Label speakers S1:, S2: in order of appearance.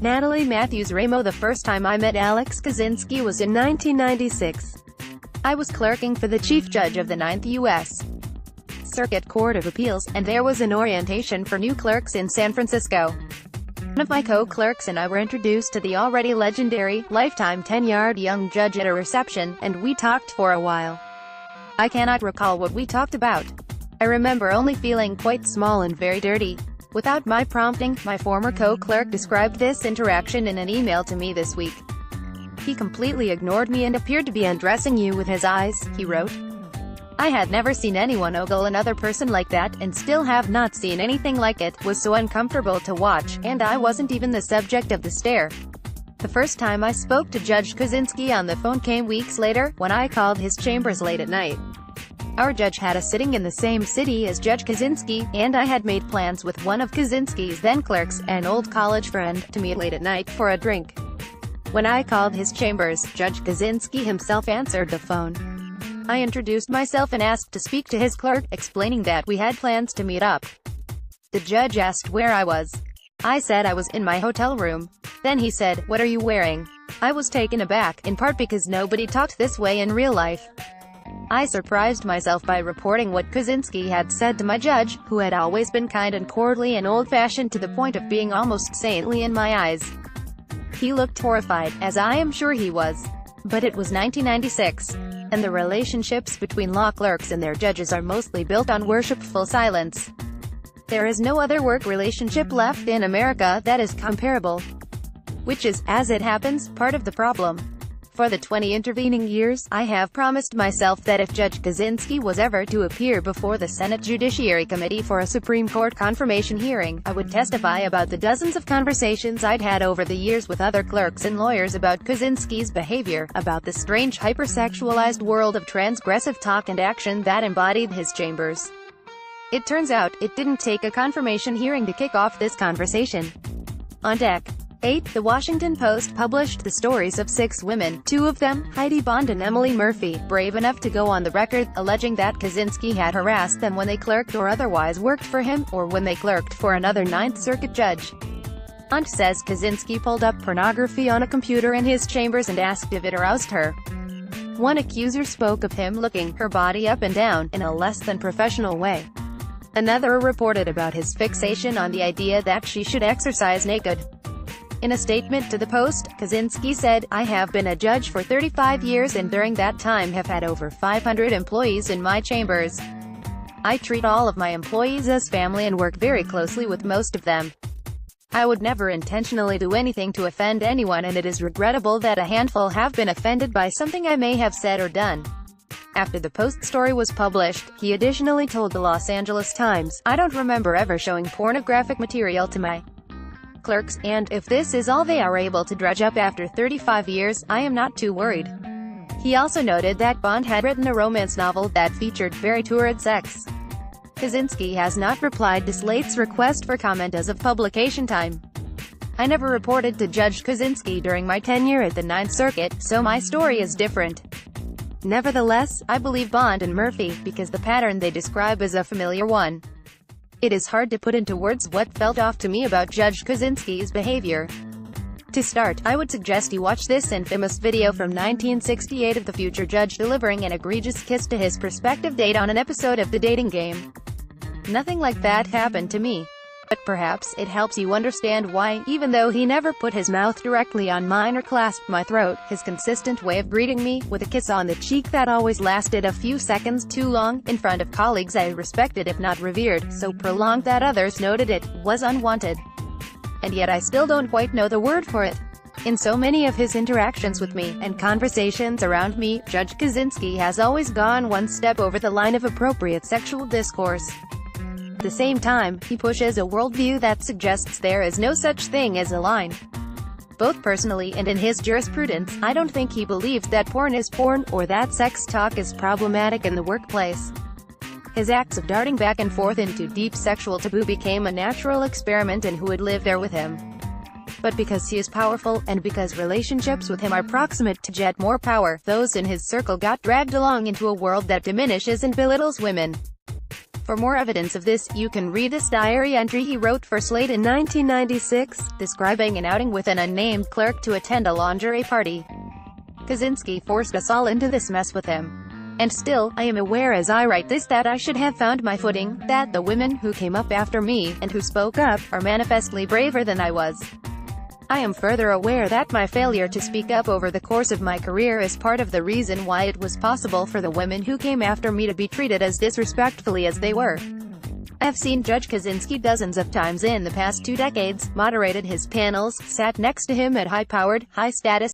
S1: Natalie Matthews Ramo. The first time I met Alex Kaczynski was in 1996. I was clerking for the Chief Judge of the Ninth U.S. Circuit Court of Appeals, and there was an orientation for new clerks in San Francisco. One of my co-clerks and I were introduced to the already legendary, lifetime tenured young judge at a reception, and we talked for a while. I cannot recall what we talked about. I remember only feeling quite small and very dirty. Without my prompting, my former co-clerk described this interaction in an email to me this week. "He completely ignored me and appeared to be undressing you with his eyes," he wrote. "I had never seen anyone ogle another person like that, and still have not seen anything like it. Was so uncomfortable to watch, and I wasn't even the subject of the stare." The first time I spoke to Judge Kaczynski on the phone came weeks later, when I called his chambers late at night. Our judge had a sitting in the same city as Judge Kaczynski, and I had made plans with one of Kaczynski's then clerks, an old college friend, to meet late at night for a drink. When I called his chambers, Judge Kaczynski himself answered the phone. I introduced myself and asked to speak to his clerk, explaining that we had plans to meet up. The judge asked where I was. I said I was in my hotel room. Then he said, "What are you wearing?" I was taken aback, in part because nobody talked this way in real life. I surprised myself by reporting what Kaczynski had said to my judge, who had always been kind and courtly and old-fashioned to the point of being almost saintly in my eyes. He looked horrified, as I am sure he was. But it was 1996, and the relationships between law clerks and their judges are mostly built on worshipful silence. There is no other work relationship left in America that is comparable. Which is, as it happens, part of the problem. For the 20 intervening years, I have promised myself that if Judge Kaczynski was ever to appear before the Senate Judiciary Committee for a Supreme Court confirmation hearing, I would testify about the dozens of conversations I'd had over the years with other clerks and lawyers about Kaczynski's behavior, about the strange hypersexualized world of transgressive talk and action that embodied his chambers. It turns out, it didn't take a confirmation hearing to kick off this conversation. On deck. 8. The Washington Post published the stories of 6 women, 2 of them, Heidi Bond and Emily Murphy, brave enough to go on the record, alleging that Kaczynski had harassed them when they clerked or otherwise worked for him, or when they clerked for another Ninth Circuit judge. Bond says Kaczynski pulled up pornography on a computer in his chambers and asked if it aroused her. One accuser spoke of him looking her body up and down, in a less than professional way. Another reported about his fixation on the idea that she should exercise naked. In a statement to the Post, Kaczynski said, "I have been a judge for 35 years and during that time have had over 500 employees in my chambers. I treat all of my employees as family and work very closely with most of them. I would never intentionally do anything to offend anyone, and it is regrettable that a handful have been offended by something I may have said or done." After the Post story was published, he additionally told the Los Angeles Times, "I don't remember ever showing pornographic material to my clerks, and if this is all they are able to dredge up after 35 years, I am not too worried." He also noted that Bond had written a romance novel that featured very torrid sex. Kaczynski has not replied to Slate's request for comment as of publication time. "I never reported to Judge Kaczynski during my tenure at the Ninth Circuit, so my story is different. Nevertheless, I believe Bond and Murphy, because the pattern they describe is a familiar one. It is hard to put into words what felt off to me about Judge Kaczynski's behavior. To start, I would suggest you watch this infamous video from 1968 of the future judge delivering an egregious kiss to his prospective date on an episode of The Dating Game. Nothing like that happened to me. But perhaps it helps you understand why, even though he never put his mouth directly on mine or clasped my throat, his consistent way of greeting me, with a kiss on the cheek that always lasted a few seconds too long, in front of colleagues I respected if not revered, so prolonged that others noted it, was unwanted. And yet I still don't quite know the word for it. In so many of his interactions with me, and conversations around me, Judge Kaczynski has always gone one step over the line of appropriate sexual discourse. At the same time, he pushes a worldview that suggests there is no such thing as a line. Both personally and in his jurisprudence, I don't think he believes that porn is porn, or that sex talk is problematic in the workplace. His acts of darting back and forth into deep sexual taboo became a natural experiment in who would live there with him. But because he is powerful, and because relationships with him are proximate to jet more power, those in his circle got dragged along into a world that diminishes and belittles women. For more evidence of this, you can read this diary entry he wrote for Slate in 1996, describing an outing with an unnamed clerk to attend a lingerie party. Kaczynski forced us all into this mess with him. And still, I am aware as I write this that I should have found my footing, that the women who came up after me, and who spoke up, are manifestly braver than I was. I am further aware that my failure to speak up over the course of my career is part of the reason why it was possible for the women who came after me to be treated as disrespectfully as they were. I have seen Judge Kaczynski dozens of times in the past 2 decades, moderated his panels, sat next to him at high-powered, high-status